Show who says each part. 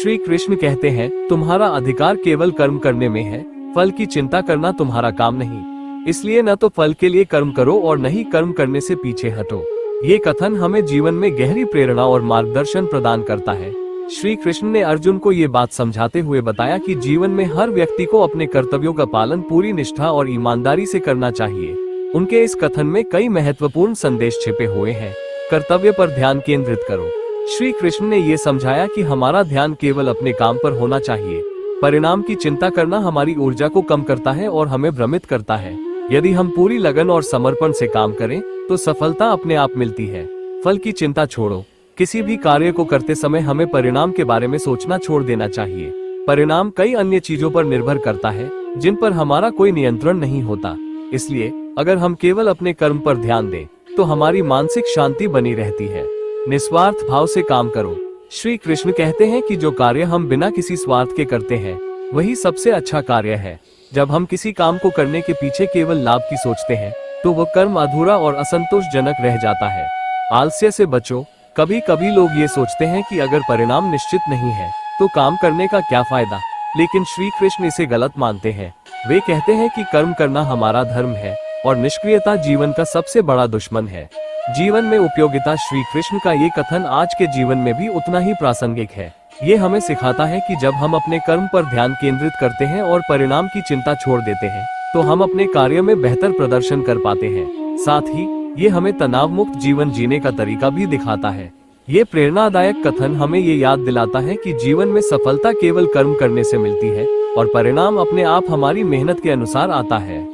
Speaker 1: श्री कृष्ण कहते हैं, तुम्हारा अधिकार केवल कर्म करने में है, फल की चिंता करना तुम्हारा काम नहीं। इसलिए न तो फल के लिए कर्म करो और न ही कर्म करने से पीछे हटो। ये कथन हमें जीवन में गहरी प्रेरणा और मार्गदर्शन प्रदान करता है। श्री कृष्ण ने अर्जुन को ये बात समझाते हुए बताया कि जीवन में हर व्यक्ति को अपने कर्तव्यों का पालन पूरी निष्ठा और ईमानदारी से करना चाहिए। उनके इस कथन में कई महत्वपूर्ण संदेश छिपे हुए हैं। कर्तव्य पर ध्यान केंद्रित करो। श्री कृष्ण ने ये समझाया कि हमारा ध्यान केवल अपने काम पर होना चाहिए। परिणाम की चिंता करना हमारी ऊर्जा को कम करता है और हमें भ्रमित करता है। यदि हम पूरी लगन और समर्पण से काम करें तो सफलता अपने आप मिलती है। फल की चिंता छोड़ो। किसी भी कार्य को करते समय हमें परिणाम के बारे में सोचना छोड़ देना चाहिए। परिणाम कई अन्य चीजों पर निर्भर करता है जिन पर हमारा कोई नियंत्रण नहीं होता। इसलिए अगर हम केवल अपने कर्म पर ध्यान दें तो हमारी मानसिक शांति बनी रहती है। निस्वार्थ भाव से काम करो। श्री कृष्ण कहते हैं कि जो कार्य हम बिना किसी स्वार्थ के करते हैं वही सबसे अच्छा कार्य है। जब हम किसी काम को करने के पीछे केवल लाभ की सोचते हैं तो वह कर्म अधूरा और असंतोषजनक रह जाता है। आलस्य से बचो। कभी कभी लोग ये सोचते हैं कि अगर परिणाम निश्चित नहीं है तो काम करने का क्या फायदा, लेकिन श्री कृष्ण इसे गलत मानते हैं। वे कहते हैं कि कर्म करना हमारा धर्म है और निष्क्रियता जीवन का सबसे बड़ा दुश्मन है। जीवन में उपयोगिता। श्री कृष्ण का ये कथन आज के जीवन में भी उतना ही प्रासंगिक है। ये हमें सिखाता है कि जब हम अपने कर्म पर ध्यान केंद्रित करते हैं और परिणाम की चिंता छोड़ देते हैं तो हम अपने कार्य में बेहतर प्रदर्शन कर पाते हैं। साथ ही ये हमें तनाव मुक्त जीवन जीने का तरीका भी दिखाता है। ये प्रेरणादायक कथन हमें ये याद दिलाता है कि जीवन में सफलता केवल कर्म करने से मिलती है और परिणाम अपने आप हमारी मेहनत के अनुसार आता है।